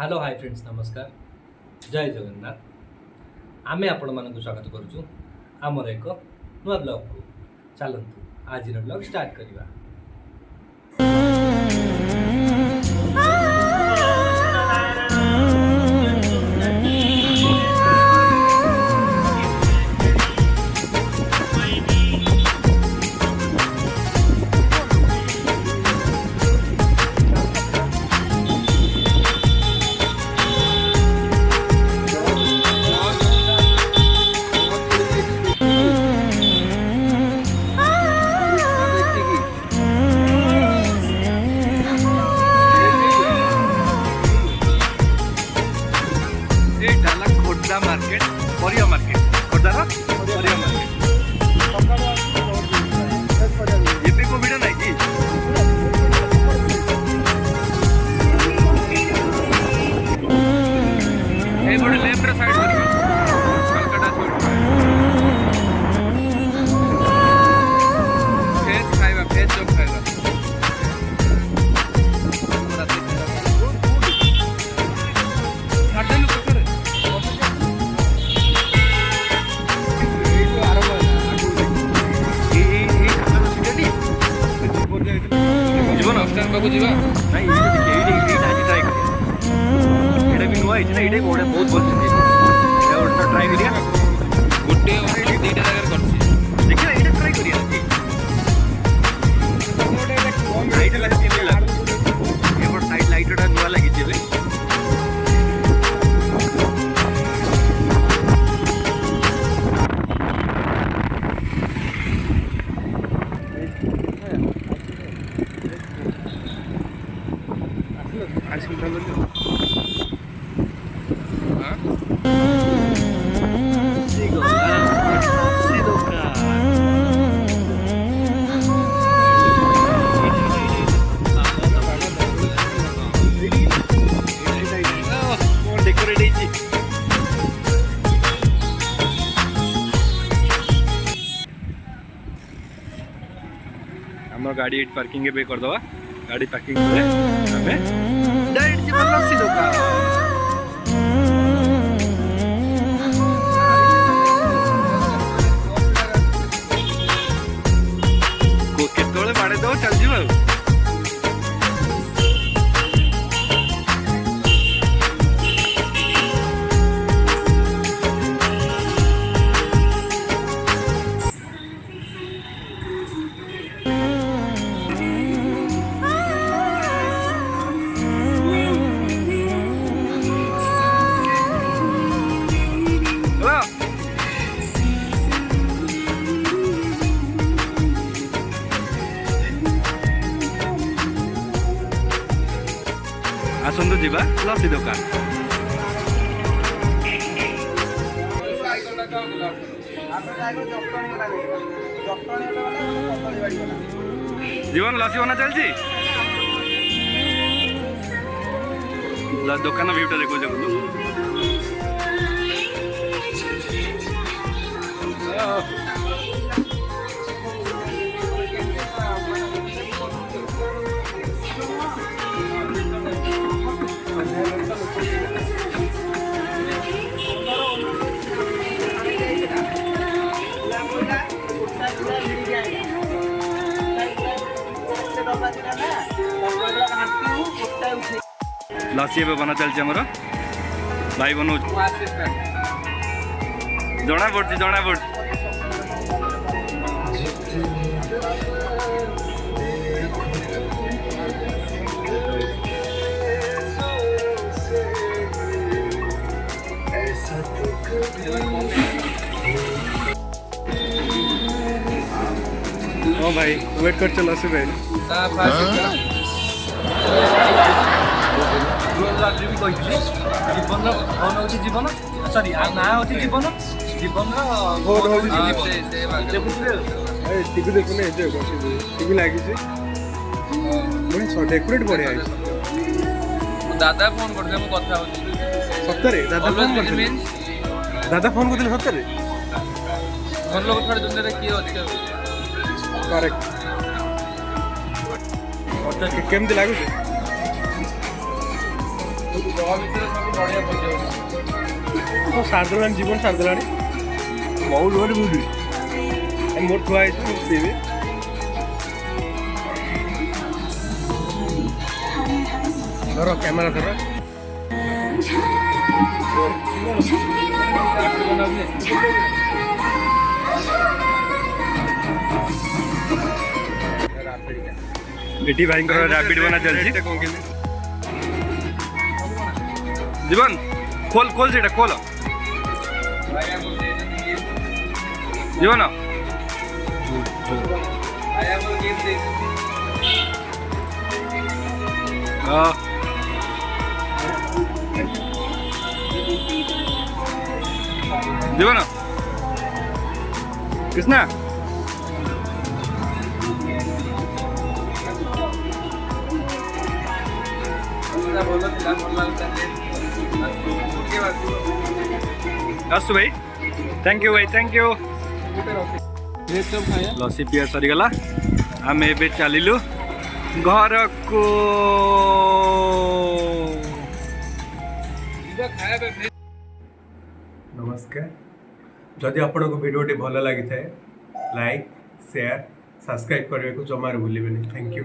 Hello hi friends नमस्कार जय जगन्नाथ आमे आपण मानक स्वागत करूँ आमर एक नुआ ब्लॉग को चलतु आज ब्लॉग स्टार्ट करवा। खोर्धा मार्केट परिया मार्केट खोर्धार परिया मार्केट ଏବେ କୋଉ ଭିଡ଼ ନାହିଁ କି ଏଇପଟେ ଲେଫ୍ଟ ର ସାଇଡ୍ କରିବା କଲକାତା ଛୋଟ ଭେଜ ଖାଇବା ଭେଜ ଚପ୍ ଖାଇବା पाखु जीवा नहीं ये देखिए ये आज ट्राई करिया एटा भी नुआ है ना एटा बहुत बहुत भल छै एटा और ट्राई करिया गुटे और दीटा जगह करछि देखिए एटा ट्राई करिया लाइट लगी नहीं लगा ये और साइड लाइटटा नुआ लगी जेबे हमर गाड़ी पार्किंग पे कर दवा गाड़ी पार्किंग करे हमें डायरेक्ट जीवन लस्सी दुकान को केतोले बाड़े दो चल जीव आसंतु जीवा लस्सी दुकान जीवन लस्सी बना चलছি दुकान व्यूटा देखो देखो लस्सी ए बना चलছে हमर भाई बनौ जणा पड़ती ओ भाई वेट कर चल लस्सी भाई जीवन हूँ जीवन सरी ना हूँ जीवन जीवन टीवी देखुने टीवी लगी डेकोरेट बढ़िया दादा फोन करते कथा सतरे दादा फोन करते सतरे घर लोग थोड़े दुनिया किए अच्छे करेक्ट केमती लगुच ସାରିଦେଲାଣି ଜୀବନ ସାରିଦେଲାଣି ବହୁତ ଗୋଟେ ବୁଲି ମୋର ଥୁଆ ହେଇଛି ମୁଁ ପିଇବି ଧର କ୍ୟାମେରା ଧର ଏଠି ଭାଇଙ୍କର ରାବିଡ ବନା ଚାଲିଛି ଜୀବନ ଖୋଲ ଖୋଲ ସେଇଟା ଖୋଲ ଜୀବନ ଜୀବନ କୃଷ୍ଣା ଆସୁ ଭାଇ ଥ୍ୟାଙ୍କ ୟୁ ଭାଇ ଥ୍ୟାଙ୍କ ୟୁ ଲସି ପିଆ ସରିଗଲା ଆମେ ଏବେ ଚାଲିଲୁ ଘରକୁ नमस्कार जदि आपको भिडियोटी भल लगी थाए लाइक शेयर सब्सक्राइब करने को जमार भूलिए थैंक यू।